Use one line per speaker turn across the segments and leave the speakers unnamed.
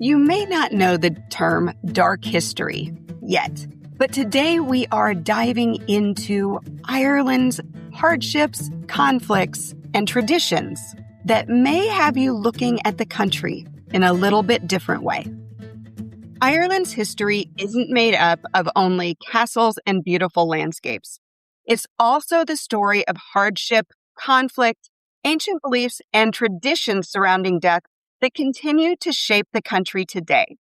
You may not know the term dark history yet, but today we are diving into Ireland's hardships, conflicts, and traditions that may have you looking at the country in a little bit different way. Ireland's history isn't made up of only castles and beautiful landscapes. It's also the story of hardship, conflict, ancient beliefs, and traditions surrounding death that continue to shape the country today.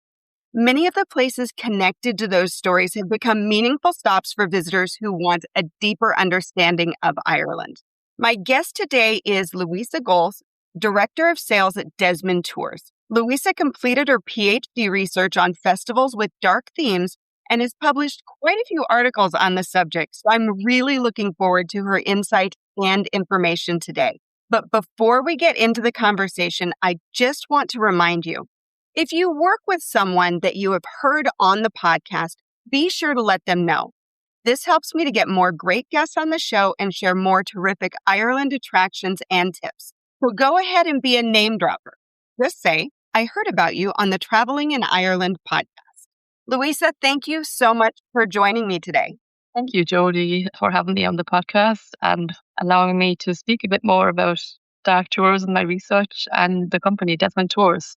Many of the places connected to those stories have become meaningful stops for visitors who want a deeper understanding of Ireland. My guest today is Luisa Golz, Director of Sales at Desmond Tours. Luisa completed her PhD research on festivals with dark themes and has published quite a few articles on the subject, so I'm really looking forward to her insight and information today. But before we get into the conversation, I just want to remind you, if you work with someone that you have heard on the podcast, be sure to let them know. This helps me to get more great guests on the show and share more terrific Ireland attractions and tips. So go ahead and be a name dropper. Just say, I heard about you on the Traveling in Ireland podcast. Luisa, thank you so much for joining me today.
Thank you, Jody, for having me on the podcast and allowing me to speak a bit more about dark tours and my research and the company Desmond Tours.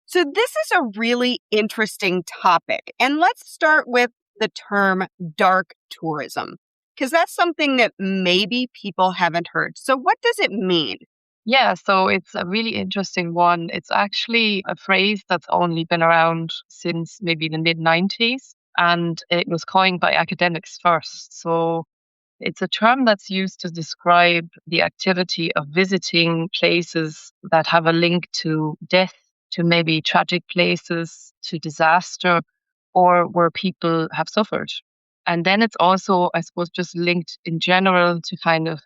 So this is a really interesting topic. And let's start with the term dark tourism, because that's something that maybe people haven't heard. So what does it mean?
Yeah, so it's a really interesting one. It's actually a phrase that's only been around since maybe the mid-90s. And it was coined by academics first. So it's a term that's used to describe the activity of visiting places that have a link to death, to maybe tragic places, to disaster, or where people have suffered. And then it's also, I suppose, just linked in general to kind of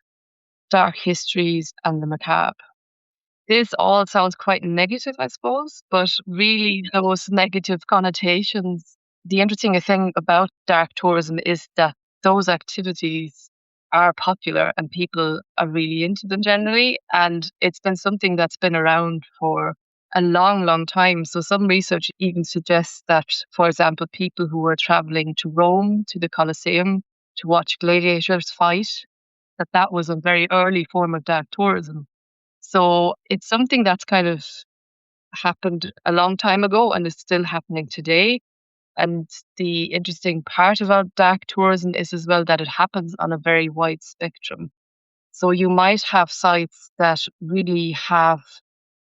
dark histories and the macabre. This all sounds quite negative, I suppose, but really those negative connotations. The interesting thing about dark tourism is that those activities are popular and people are really into them generally. And it's been something that's been around for a long, long time. So some research even suggests that, for example, people who were traveling to Rome, to the Colosseum, to watch gladiators fight, that was a very early form of dark tourism. So it's something that's kind of happened a long time ago and is still happening today. And the interesting part about dark tourism is as well that it happens on a very wide spectrum. So you might have sites that really have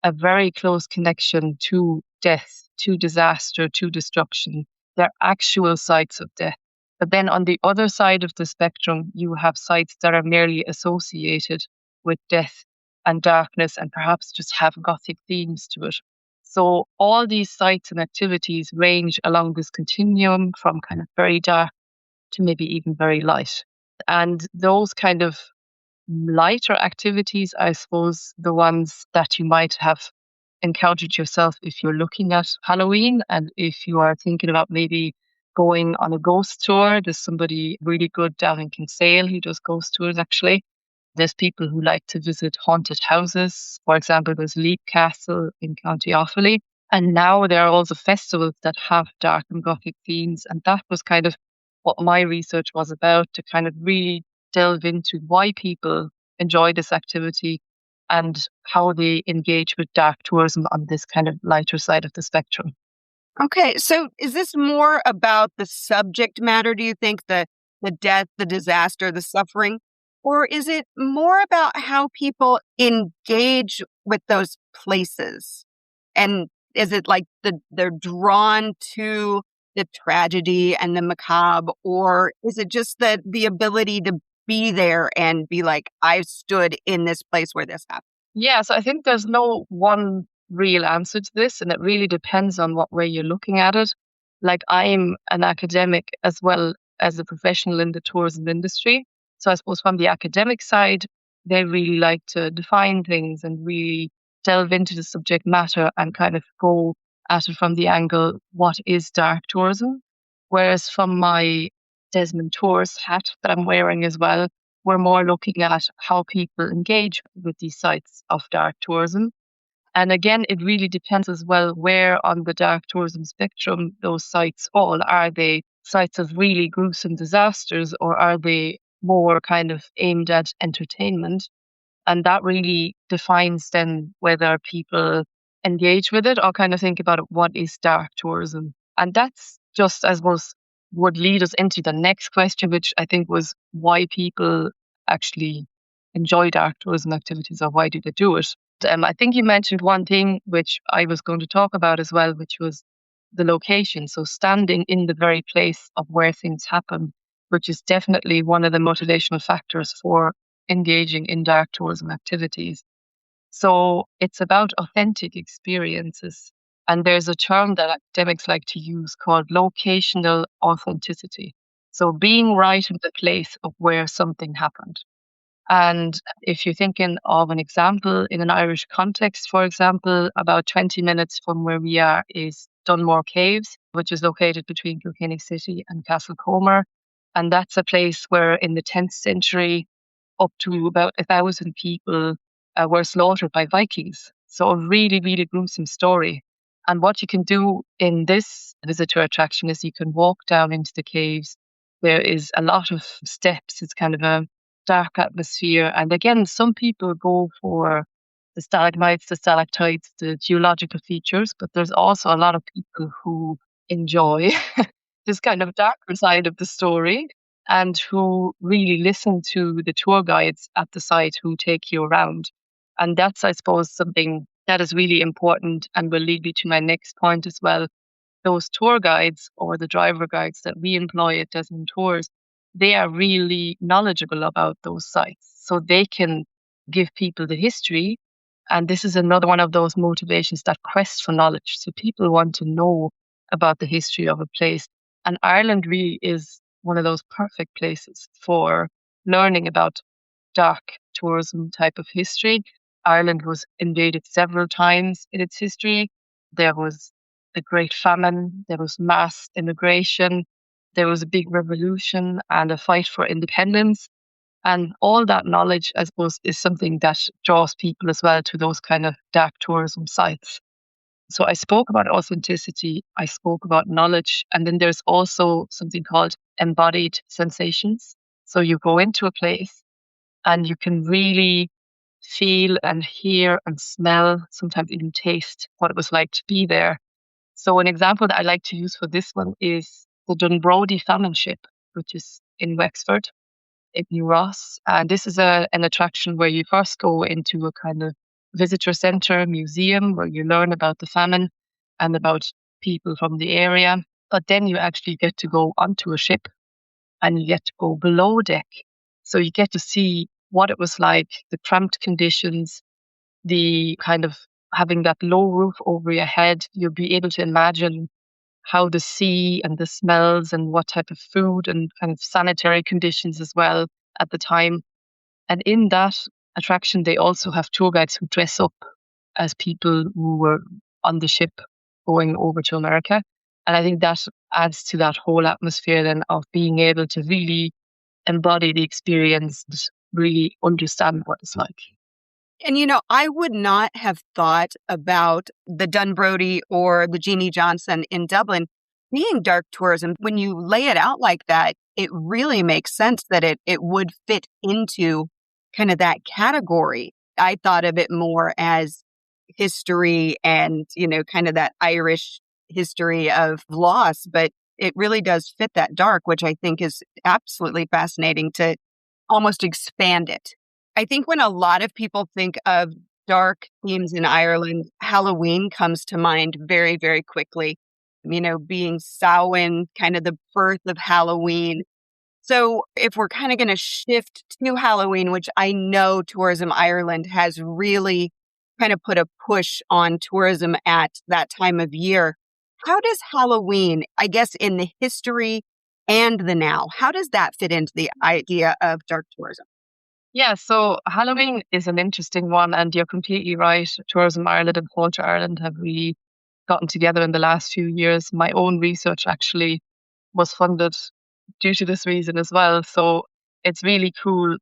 a very close connection to death, to disaster, to destruction. They're actual sites of death. But then on the other side of the spectrum, you have sites that are merely associated with death and darkness and perhaps just have Gothic themes to it. So all these sites and activities range along this continuum from kind of very dark to maybe even very light. And those kind of lighter activities, I suppose, the ones that you might have encountered yourself if you're looking at Halloween and if you are thinking about maybe going on a ghost tour. There's somebody really good down in Kinsale who does ghost tours actually. There's people who like to visit haunted houses. For example, there's Leap Castle in County Offaly. And now there are also festivals that have dark and Gothic themes. And that was kind of what my research was about, to kind of really delve into why people enjoy this activity and how they engage with dark tourism on this kind of lighter side of the spectrum.
Okay, so is this more about the subject matter, do you think, the death, the disaster, the suffering? Or is it more about how people engage with those places? And is it like they're drawn to the tragedy and the macabre? Or is it just the ability to be there and be like, I stood in this place where this happened?
Yeah, so I think there's no one real answer to this, and it really depends on what way you're looking at it. Like, I'm an academic as well as a professional in the tourism industry. So I suppose from the academic side, they really like to define things and really delve into the subject matter and kind of go at it from the angle, what is dark tourism? Whereas from my Desmond Tours hat that I'm wearing as well, we're more looking at how people engage with these sites of dark tourism. And again, it really depends as well where on the dark tourism spectrum those sites fall. Are they sites of really gruesome disasters, or are they more kind of aimed at entertainment? And that really defines then whether people engage with it or kind of think about it, what is dark tourism? And that's just, I suppose, would lead us into the next question, which I think was why people actually enjoy dark tourism activities, or why do they do it? I think you mentioned one thing which I was going to talk about as well, which was the location. So standing in the very place of where things happen, which is definitely one of the motivational factors for engaging in dark tourism activities. So it's about authentic experiences. And there's a term that academics like to use called locational authenticity. So being right in the place of where something happened. And if you're thinking of an example in an Irish context, for example, about 20 minutes from where we are is Dunmore Caves, which is located between Kilkenny City and Castlecomer. And that's a place where in the 10th century, up to about 1,000 people were slaughtered by Vikings. So a really, really gruesome story. And what you can do in this visitor attraction is you can walk down into the caves. There is a lot of steps. It's kind of a dark atmosphere. And again, some people go for the stalagmites, the stalactites, the geological features, but there's also a lot of people who enjoy this kind of darker side of the story and who really listen to the tour guides at the site who take you around. And that's, I suppose, something that is really important and will lead me to my next point as well. Those tour guides or the driver guides that we employ at Desmond Tours, they are really knowledgeable about those sites. So they can give people the history. And this is another one of those motivations, that quest for knowledge. So people want to know about the history of a place. And Ireland really is one of those perfect places for learning about dark tourism type of history. Ireland was invaded several times in its history. There was the Great Famine, there was mass immigration, there was a big revolution and a fight for independence. And all that knowledge, I suppose, is something that draws people as well to those kind of dark tourism sites. So I spoke about authenticity, I spoke about knowledge, and then there's also something called embodied sensations. So you go into a place and you can really feel and hear and smell, sometimes even taste what it was like to be there. So an example that I like to use for this one is the Dunbrody Famine Ship, which is in Wexford, in New Ross. And this is an attraction where you first go into a kind of visitor centre, museum, where you learn about the famine and about people from the area. But then you actually get to go onto a ship and you get to go below deck. So you get to see what it was like, the cramped conditions, the kind of having that low roof over your head. You'll be able to imagine how the sea and the smells and what type of food and kind of sanitary conditions as well at the time. And in that attraction, they also have tour guides who dress up as people who were on the ship going over to America. And I think that adds to that whole atmosphere then of being able to really embody the experience, really understand what it's like.
And, you know, I would not have thought about the Dunbrody or the Jeannie Johnson in Dublin being dark tourism. When you lay it out like that, it really makes sense that it would fit into kind of that category. I thought of it more as history and, you know, kind of that Irish history of loss, but it really does fit that dark, which I think is absolutely fascinating to almost expand it. I think when a lot of people think of dark themes in Ireland, Halloween comes to mind very, very quickly. You know, being Samhain, kind of the birth of Halloween. So if we're kind of going to shift to Halloween, which I know Tourism Ireland has really kind of put a push on tourism at that time of year, how does Halloween, I guess in the history and the now, how does that fit into the idea of dark tourism?
Yeah, so Halloween is an interesting one, and you're completely right. Tourism Ireland and Culture Ireland have really gotten together in the last few years. My own research actually was funded due to this reason as well. So it's really cool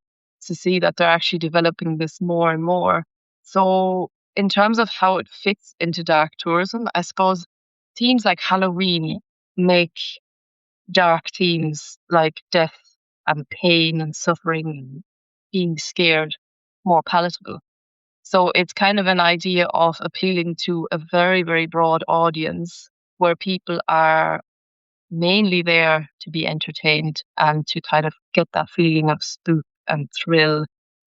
to see that they're actually developing this more and more. So in terms of how it fits into dark tourism, I suppose themes like Halloween make dark themes like death and pain and suffering and being scared more palatable. So it's kind of an idea of appealing to a very, very broad audience where people are mainly there to be entertained and to kind of get that feeling of spook and thrill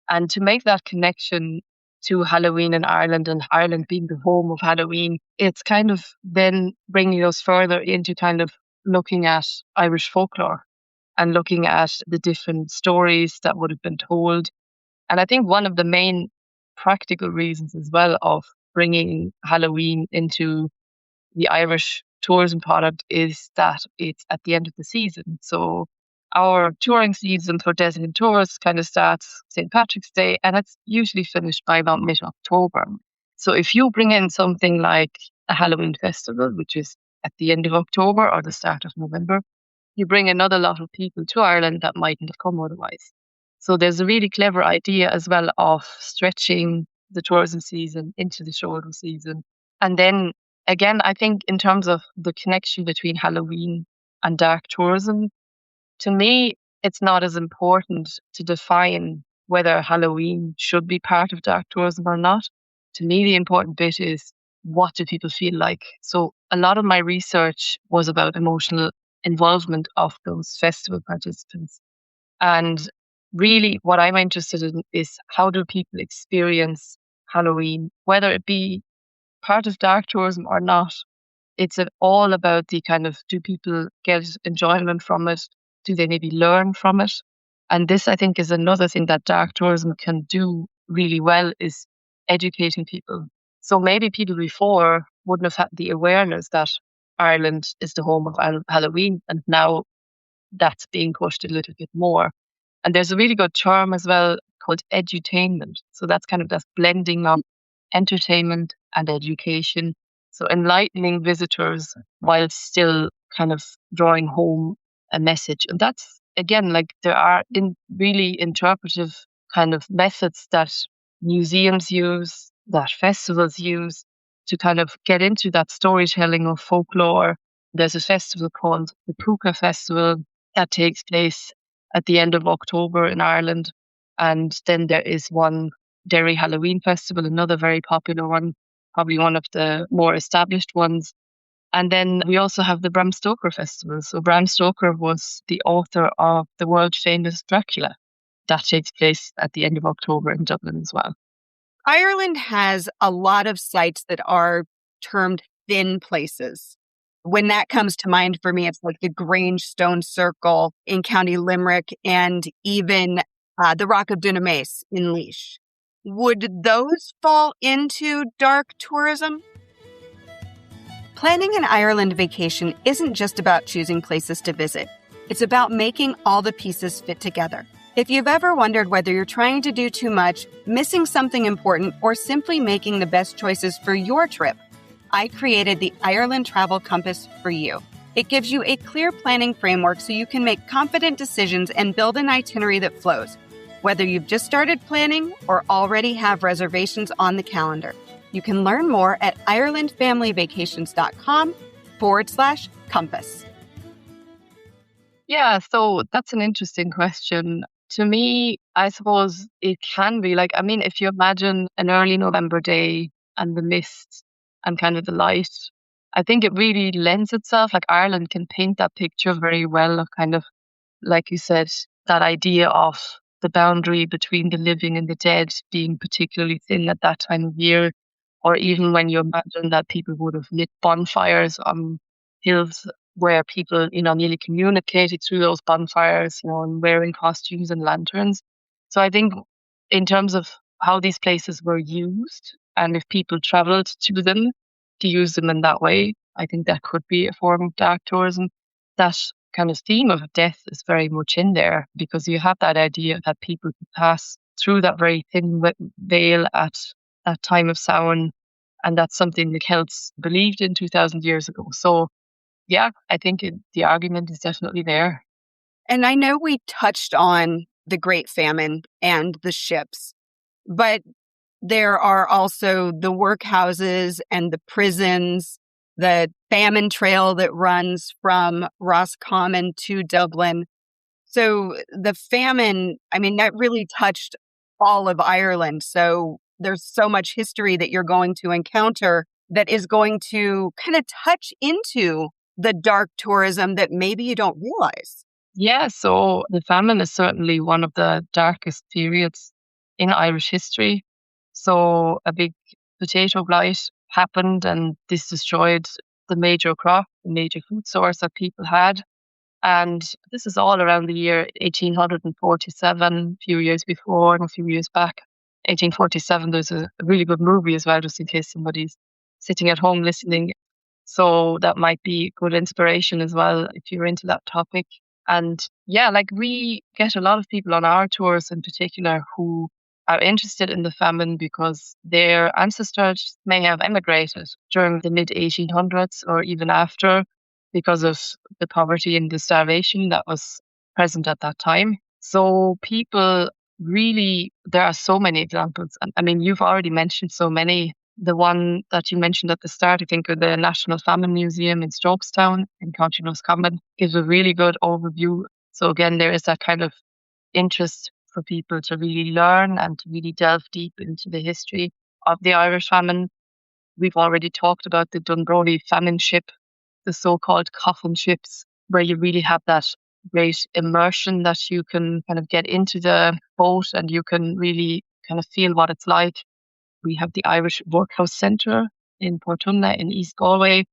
and to make that connection to Halloween in Ireland and Ireland being the home of Halloween. It's kind of then bringing us further into kind of looking at Irish folklore and looking at the different stories that would have been told. And I think one of the main practical reasons as well of bringing Halloween into the Irish tourism product is that it's at the end of the season. So our touring season for Desmond Tours kind of starts St. Patrick's Day and it's usually finished by about mid-October. So if you bring in something like a Halloween festival, which is at the end of October or the start of November, you bring another lot of people to Ireland that mightn't have come otherwise. So there's a really clever idea as well of stretching the tourism season into the shoulder season. And then again, I think in terms of the connection between Halloween and dark tourism, to me, it's not as important to define whether Halloween should be part of dark tourism or not. To me, the important bit is what do people feel like? So a lot of my research was about emotional involvement of those festival participants. And really what I'm interested in is how do people experience Halloween, whether it be part of dark tourism or not. It's all about the kind of, do people get enjoyment from it? Do they maybe learn from it? And this, I think, is another thing that dark tourism can do really well is educating people. So maybe people before wouldn't have had the awareness that Ireland is the home of Halloween, and now that's being pushed a little bit more. And there's a really good term as well called edutainment. So that's kind of that blending of entertainment and education. So enlightening visitors while still kind of drawing home a message. And that's, again, like there are really interpretive kind of methods that museums use, that festivals use to kind of get into that storytelling of folklore. There's a festival called the Puka Festival that takes place at the end of October in Ireland. And then there is one Derry Halloween Festival, another very popular one, probably one of the more established ones. And then we also have the Bram Stoker Festival. So Bram Stoker was the author of the world famous Dracula. That takes place at the end of October in Dublin as well.
Ireland has a lot of sites that are termed thin places. When that comes to mind for me, it's like the Grange Stone Circle in County Limerick and even the Rock of Dunamace in Laois. Would those fall into dark tourism? Planning an Ireland vacation isn't just about choosing places to visit. It's about making all the pieces fit together. If you've ever wondered whether you're trying to do too much, missing something important, or simply making the best choices for your trip, I created the Ireland Travel Compass for you. It gives you a clear planning framework so you can make confident decisions and build an itinerary that flows, whether you've just started planning or already have reservations on the calendar. You can learn more at irelandfamilyvacations.com/compass.
Yeah, so that's an interesting question. To me, I suppose it can be like, I mean, if you imagine an early November day and the mist and kind of the light, I think it really lends itself. Like Ireland can paint that picture very well of kind of, like you said, that idea of the boundary between the living and the dead being particularly thin at that time of year. Or even when you imagine that people would have lit bonfires on hills where people, nearly communicated through those bonfires, and wearing costumes and lanterns. So I think in terms of how these places were used, and if people traveled to them to use them in that way, I think that could be a form of dark tourism. That kind of theme of death is very much in there because you have that idea that people pass through that very thin veil at that time of Samhain, and that's something the Celts believed in 2,000 years ago. So yeah, I think the argument is definitely there.
And I know we touched on the Great Famine and the ships, but there are also the workhouses and the prisons, the Famine Trail that runs from Roscommon to Dublin. So the famine, I mean, that really touched all of Ireland. So there's so much history that you're going to encounter that is going to kind of touch into the dark tourism that maybe you don't realize.
Yeah, so the famine is certainly one of the darkest periods in Irish history. So a big potato blight happened, and this destroyed the major crop, the major food source that people had. And this is all around the year 1847, a few years before and a few years back. 1847, there's a really good movie as well, just in case somebody's sitting at home listening. So that might be good inspiration as well if you're into that topic. And yeah, like we get a lot of people on our tours in particular who are interested in the famine because their ancestors may have emigrated during the mid 1800s or even after because of the poverty and the starvation that was present at that time. So people really, there are so many examples. And I mean, you've already mentioned so many. The one that you mentioned at the start, I think, of the National Famine Museum in Strokestown in County Roscommon, gives a really good overview. So again, there is that kind of interest for people to really learn and to really delve deep into the history of the Irish famine. We've already talked about the Dunbrody famine ship, the so-called coffin ships, where you really have that great immersion that you can kind of get into the boat and you can really kind of feel what it's like. We have the Irish Workhouse Centre in Portumna in East Galway.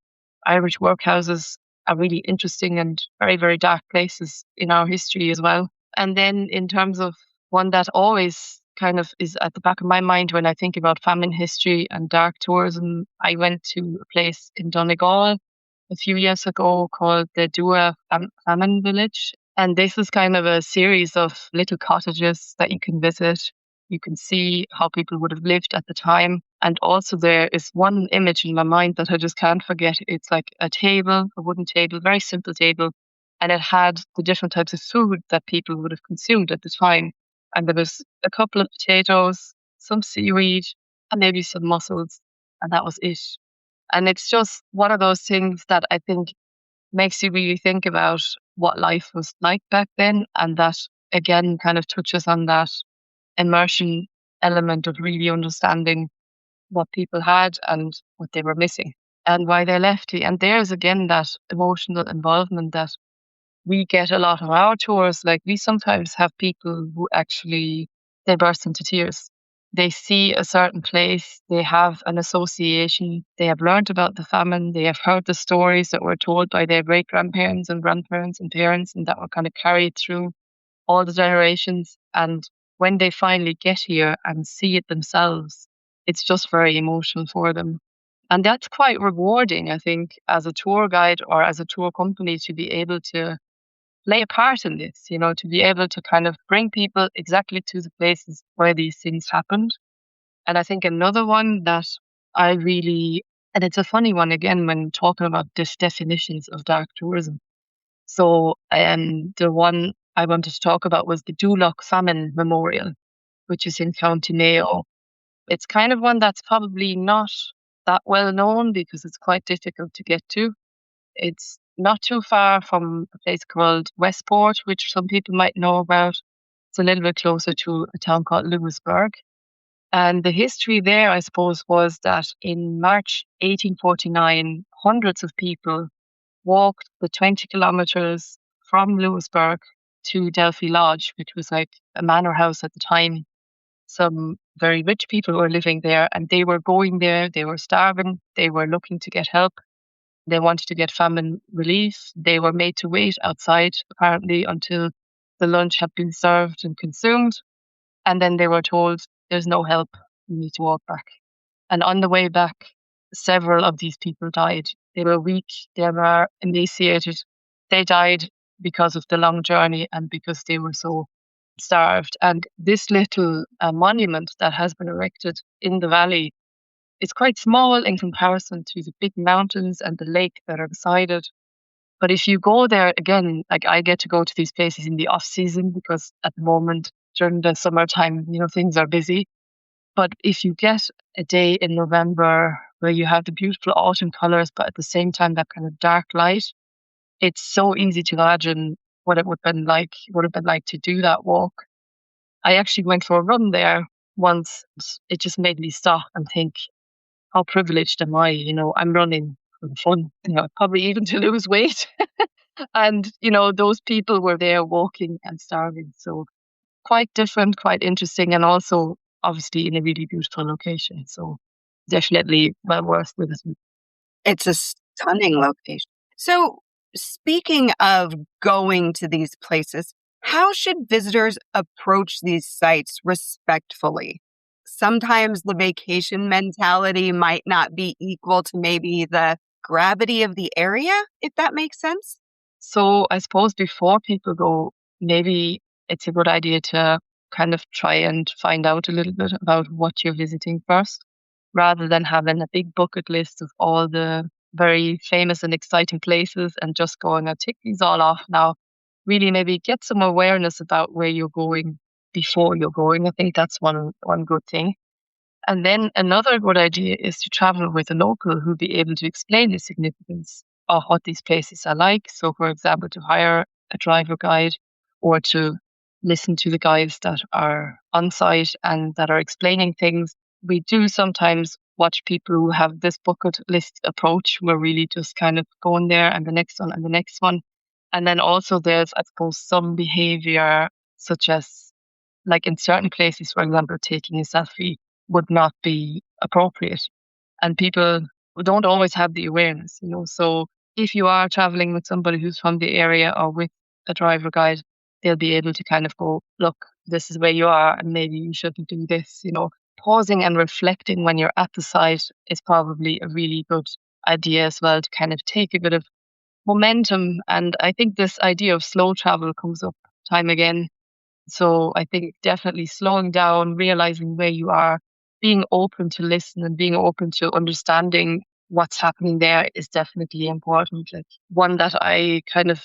Irish workhouses are really interesting and very, very dark places in our history as well. And then in terms of one that always kind of is at the back of my mind when I think about famine history and dark tourism, I went to a place in Donegal a few years ago called the Dua Famine Village. And this is kind of a series of little cottages that you can visit. You can see how people would have lived at the time. And also there is one image in my mind that I just can't forget. It's like a table, a wooden table, very simple table. And it had the different types of food that people would have consumed at the time. And there was a couple of potatoes, some seaweed, and maybe some mussels. And that was it. And it's just one of those things that I think makes you really think about what life was like back then. And that, again, kind of touches on that immersion element of really understanding what people had and what they were missing and why they left. And there's again that emotional involvement that we get a lot on our tours. Like we sometimes have people who actually they burst into tears. They see a certain place, they have an association, they have learned about the famine, they have heard the stories that were told by their great grandparents and grandparents and parents, and that were kind of carried through all the generations. And when they finally get here and see it themselves, it's just very emotional for them. And that's quite rewarding, I think, as a tour guide or as a tour company to be able to play a part in this, you know, to be able to kind of bring people exactly to the places where these things happened. And I think another one that I really, and it's a funny one again when talking about definitions of dark tourism. So the one I wanted to talk about was the Dúlach Famine Memorial, which is in County Mayo. It's kind of one that's probably not that well known because it's quite difficult to get to. It's not too far from a place called Westport, which some people might know about. It's a little bit closer to a town called Lewisburg. And the history there, I suppose, was that in March 1849, hundreds of people walked the 20 kilometers from Lewisburg to Delphi Lodge, which was like a manor house at the time. Some very rich people were living there and they were going there. They were starving. They were looking to get help. They wanted to get famine relief. They were made to wait outside, apparently, until the lunch had been served and consumed. And then they were told, there's no help. You need to walk back. And on the way back, several of these people died. They were weak. They were emaciated. They died because of the long journey and because they were so starved. And this little monument that has been erected in the valley is quite small in comparison to the big mountains and the lake that are beside it. But if you go there again, like I get to go to these places in the off season because at the moment during the summertime, you know, things are busy. But if you get a day in November where you have the beautiful autumn colors, but at the same time that kind of dark light, it's so easy to imagine what it would have been like to do that walk. I actually went for a run there once. It just made me stop and think, how privileged am I? I'm running for the fun, probably even to lose weight. And, those people were there walking and starving. So quite different, quite interesting, and also obviously in a really beautiful location. So definitely well worth visiting.
It's a stunning location. So, speaking of going to these places, how should visitors approach these sites respectfully? Sometimes the vacation mentality might not be equal to maybe the gravity of the area, if that makes sense.
So I suppose before people go, maybe it's a good idea to kind of try and find out a little bit about what you're visiting first, rather than having a big bucket list of all the very famous and exciting places and just going, I'll tick these all off now. Really maybe get some awareness about where you're going before you're going. I think that's one good thing. And then another good idea is to travel with a local who'll be able to explain the significance of what these places are like. So, for example, to hire a driver guide or to listen to the guides that are on site and that are explaining things. We do sometimes watch people who have this bucket list approach. We're really just kind of going there and the next one and the next one. And then also there's, I suppose, some behavior such as, like in certain places, for example, taking a selfie would not be appropriate. And people don't always have the awareness. So if you are traveling with somebody who's from the area or with a driver guide, they'll be able to kind of go, look, this is where you are, and maybe you shouldn't do this. Pausing and reflecting when you're at the site is probably a really good idea as well, to kind of take a bit of momentum. And I think this idea of slow travel comes up time again. So I think definitely slowing down, realizing where you are, being open to listen and being open to understanding what's happening there is definitely important. Like one that I kind of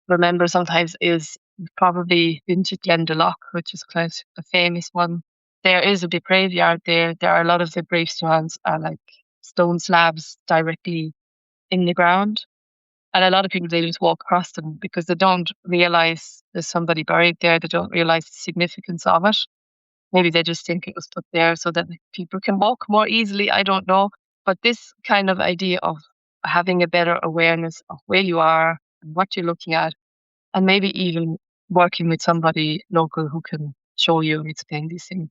remember sometimes is probably been to Glendalough, which is quite a famous one. There is a big graveyard there. There are a lot of the gravestones are like stone slabs directly in the ground. And a lot of people, they just walk across them because they don't realize there's somebody buried there. They don't realize the significance of it. Maybe they just think it was put there so that people can walk more easily. I don't know. But this kind of idea of having a better awareness of where you are and what you're looking at, and maybe even working with somebody local who can show you and explain these things.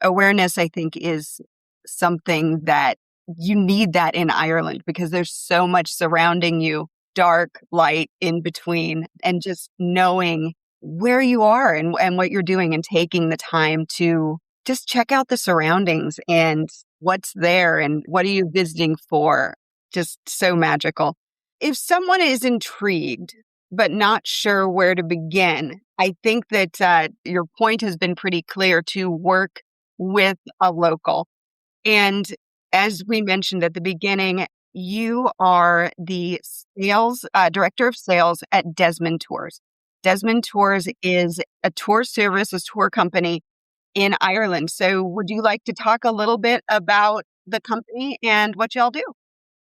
Awareness, I think, is something that you need that in Ireland because there's so much surrounding you, dark, light, in between, and just knowing where you are and what you're doing and taking the time to just check out the surroundings and what's there and what are you visiting for. Just so magical. If someone is intrigued but not sure where to begin, I think that your point has been pretty clear to work with a local. And as we mentioned at the beginning, you are the sales director of sales at Desmond Tours. Desmond Tours is a tour service, a tour company in Ireland. So would you like to talk a little bit about the company and what y'all do?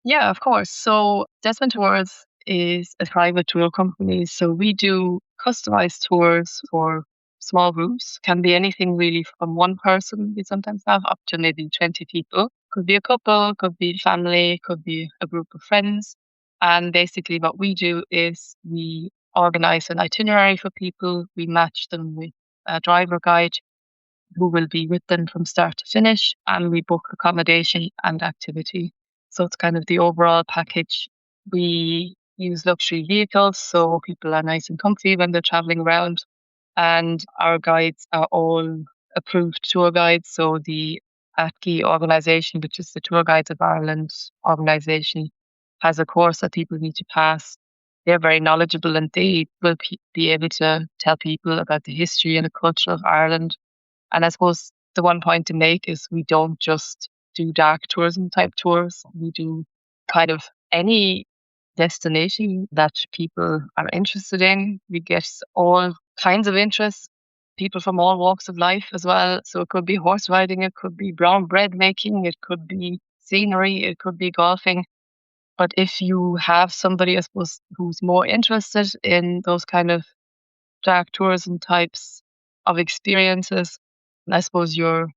Yeah, of course. So Desmond Tours is a private tour company. So we do customized tours for small groups. Can be anything really from one person. We sometimes have up to maybe 20 people. Could be a couple, could be family, could be a group of friends. And basically what we do is we organize an itinerary for people. We match them with a driver guide who will be with them from start to finish, and we book accommodation and activity. So it's kind of the overall package. We use luxury vehicles, so people are nice and comfy when they're traveling around. And our guides are all approved tour guides. So the ATKI organization, which is the Tour Guides of Ireland organization, has a course that people need to pass. They're very knowledgeable and they will be able to tell people about the history and the culture of Ireland. And I suppose the one point to make is we don't just do dark tourism type tours. We do kind of any destination that people are interested in. We get all kinds of interests. people from all walks of life as well. So it could be horse riding, it could be brown bread making, it could be scenery, it could be golfing. But if you have somebody, I suppose, who's more interested in those kind of dark tourism types of experiences, I suppose you're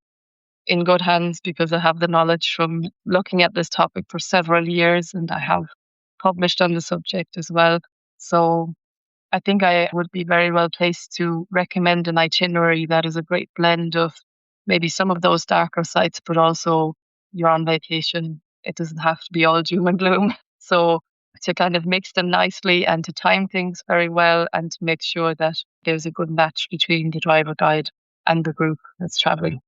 in good hands, because I have the knowledge from looking at this topic for several years, and I have published on the subject as well. So I think I would be very well placed to recommend an itinerary that is a great blend of maybe some of those darker sites, but also you're on vacation. It doesn't have to be all doom and gloom. So to kind of mix them nicely and to time things very well, and to make sure that there's a good match between the driver guide and the group that's traveling.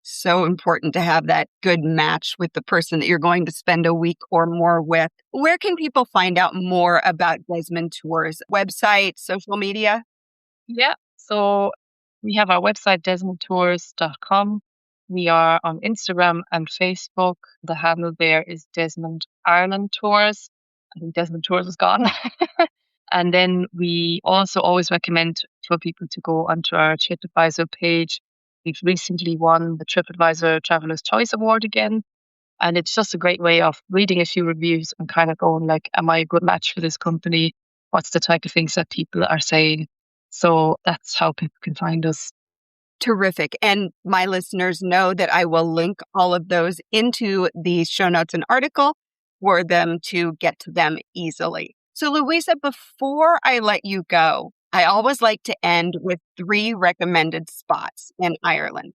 So important to have that good match with the person that you're going to spend a week or more with. Where can people find out more about Desmond Tours? Website, social media?
Yeah. So we have our website, desmondtours.com. We are on Instagram and Facebook. The handle there is Desmond Ireland Tours. I think Desmond Tours is gone. And then we also always recommend for people to go onto our TripAdvisor page. We've recently won the TripAdvisor Traveler's Choice Award again. And it's just a great way of reading a few reviews and kind of going like, am I a good match for this company? What's the type of things that people are saying? So that's how people can find us.
Terrific. And my listeners know that I will link all of those into the show notes and article for them to get to them easily. So Luisa, before I let you go, I always like to end with 3 recommended spots in Ireland.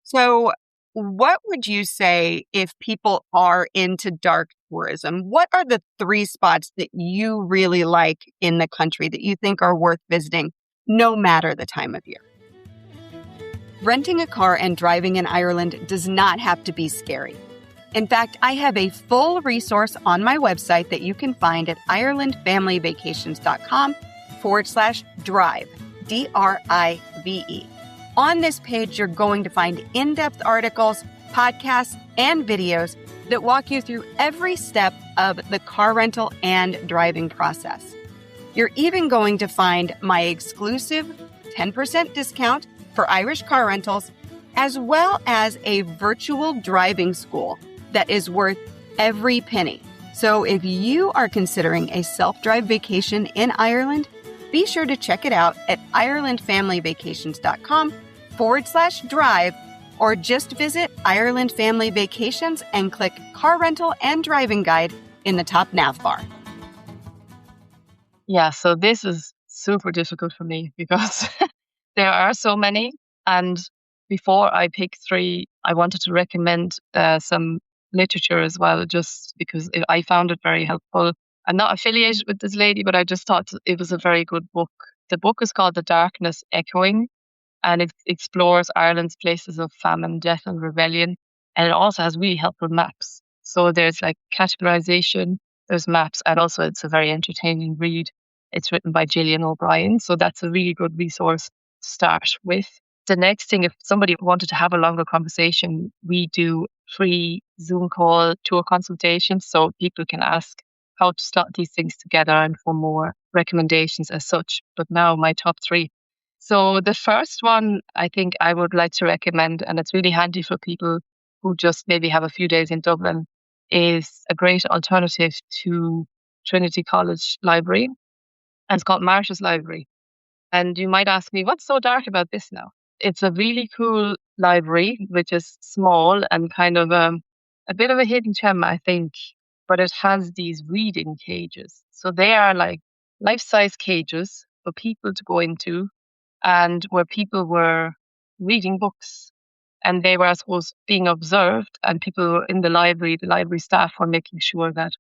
So what would you say if people are into dark tourism? What are the 3 spots that you really like in the country that you think are worth visiting, no matter the time of year? Renting a car and driving in Ireland does not have to be scary. In fact, I have a full resource on my website that you can find at irelandfamilyvacations.com/drive, DRIVE. On this page, you're going to find in-depth articles, podcasts, and videos that walk you through every step of the car rental and driving process. You're even going to find my exclusive 10% discount for Irish car rentals, as well as a virtual driving school that is worth every penny. So if you are considering a self-drive vacation in Ireland, be sure to check it out at irelandfamilyvacations.com/drive, or just visit Ireland Family Vacations and click Car Rental and Driving Guide in the top nav bar.
Yeah, so this is super difficult for me because there are so many. And before I pick 3, I wanted to recommend some literature as well, just because I found it very helpful. I'm not affiliated with this lady, but I just thought it was a very good book. The book is called The Darkness Echoing, and it explores Ireland's places of famine, death, and rebellion. And it also has really helpful maps. So there's like categorization, there's maps, and also it's a very entertaining read. It's written by Gillian O'Brien. So that's a really good resource to start with. The next thing, if somebody wanted to have a longer conversation, we do free Zoom call tour consultations, so people can ask how to start these things together and for more recommendations as such. But now my top 3. So the first one I think I would like to recommend, and it's really handy for people who just maybe have a few days in Dublin, is a great alternative to Trinity College Library. And it's called Marsh's Library. And you might ask me, what's so dark about this now? It's a really cool library, which is small and kind of a bit of a hidden gem, I think. But it has these reading cages. So they are like life-size cages for people to go into, and where people were reading books. And they were, I suppose, being observed, and people in the library staff were making sure that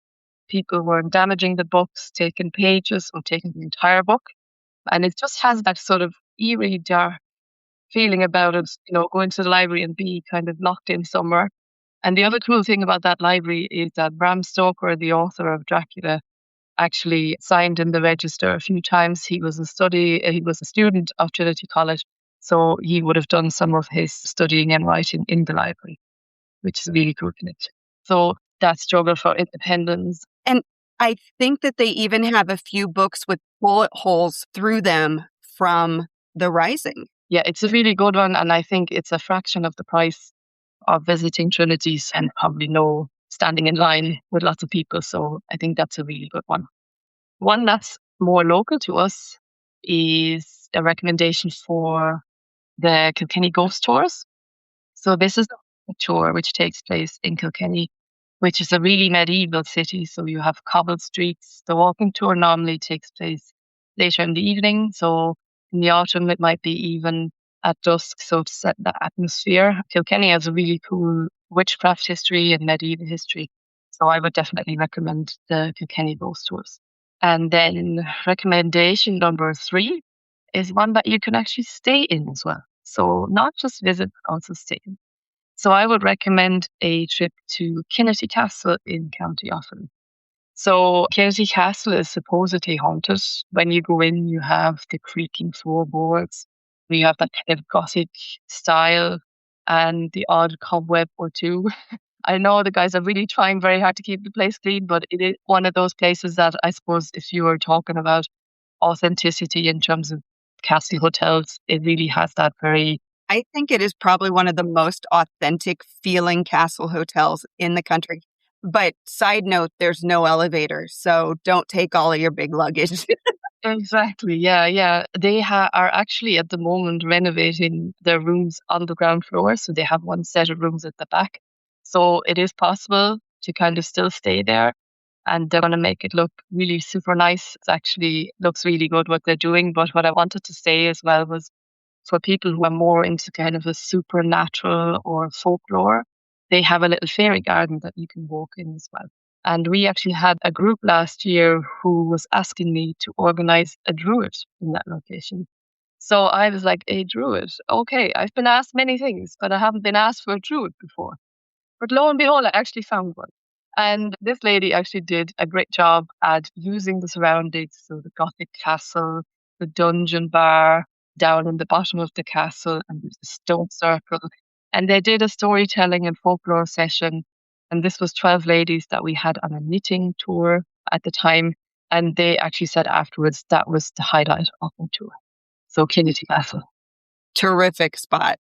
people weren't damaging the books, taking pages or taking the entire book. And it just has that sort of eerie, dark feeling about it, going to the library and be kind of locked in somewhere. And the other cool thing about that library is that Bram Stoker, the author of Dracula, actually signed in the register a few times. He was a student of Trinity College, so he would have done some of his studying and writing in the library, which is a really cool connection. So that struggle for independence.
And I think that they even have a few books with bullet holes through them from the Rising.
Yeah, it's a really good one. And I think it's a fraction of the price of visiting Trinity's and probably no standing in line with lots of people. So I think that's a really good one. One that's more local to us is a recommendation for the Kilkenny Ghost Tours. So this is a tour which takes place in Kilkenny, which is a really medieval city. So you have cobbled streets. The walking tour normally takes place later in the evening. So in the autumn, it might be even at dusk. So to set the atmosphere. Kilkenny has a really cool witchcraft history and medieval history. So I would definitely recommend the Kilkenny Ghost Tours. And then recommendation number 3 is one that you can actually stay in as well. So not just visit, but also stay in. So I would recommend a trip to Kinnity Castle in County Offaly. So Kinnity Castle is supposedly haunted. When you go in, you have the creaking floorboards. You have that kind of Gothic style and the odd cobweb or two. I know the guys are really trying very hard to keep the place clean, but it is one of those places that I suppose if you were talking about authenticity in terms of castle hotels, it really has that very...
I think it is probably one of the most authentic feeling castle hotels in the country. But side note, there's no elevator, so don't take all of your big luggage.
Exactly. Yeah. They are actually at the moment renovating their rooms on the ground floor. So they have one set of rooms at the back. So it is possible to kind of still stay there. And they're going to make it look really super nice. It actually looks really good what they're doing. But what I wanted to say as well was for people who are more into kind of a supernatural or folklore, they have a little fairy garden that you can walk in as well. And we actually had a group last year who was asking me to organize a druid in that location. So I was like, a druid? Okay, I've been asked many things, but I haven't been asked for a druid before. But lo and behold, I actually found one. And this lady actually did a great job at using the surroundings. So the Gothic castle, the dungeon bar down in the bottom of the castle, and the stone circle. And they did a storytelling and folklore session. And this was 12 ladies that we had on a knitting tour at the time. And they actually said afterwards that was the highlight of the tour. So Kinnity Castle.
Terrific spot.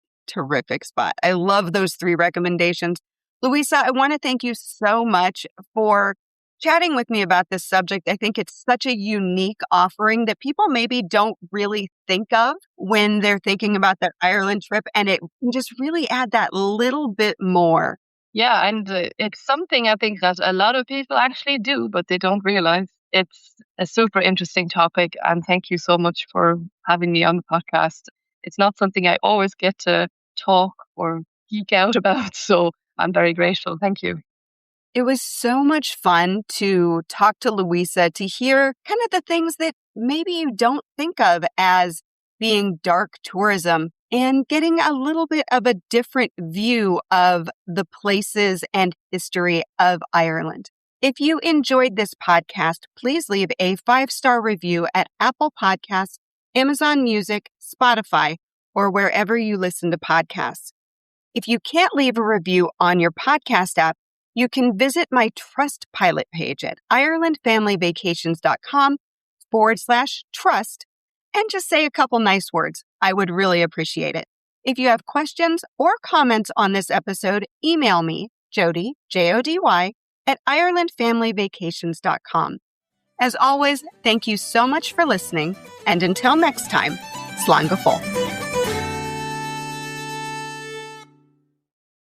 I love those 3 recommendations. Luisa, I want to thank you so much for chatting with me about this subject. I think it's such a unique offering that people maybe don't really think of when they're thinking about their Ireland trip, and it can just really add that little bit more.
Yeah, and it's something I think that a lot of people actually do, but they don't realize. It's a super interesting topic, and thank you so much for having me on the podcast. It's not something I always get to talk or geek out about, so I'm very grateful. Thank you.
It was so much fun to talk to Luisa, to hear kind of the things that maybe you don't think of as being dark tourism, and getting a little bit of a different view of the places and history of Ireland. If you enjoyed this podcast, please leave a 5-star review at Apple Podcasts, Amazon Music, Spotify, or wherever you listen to podcasts. If you can't leave a review on your podcast app, you can visit my Trustpilot page at IrelandFamilyVacations.com/trust and just say a couple nice words. I would really appreciate it. If you have questions or comments on this episode, email me, Jody, Jody, at IrelandFamilyVacations.com. As always, thank you so much for listening, and until next time, slán go fóill.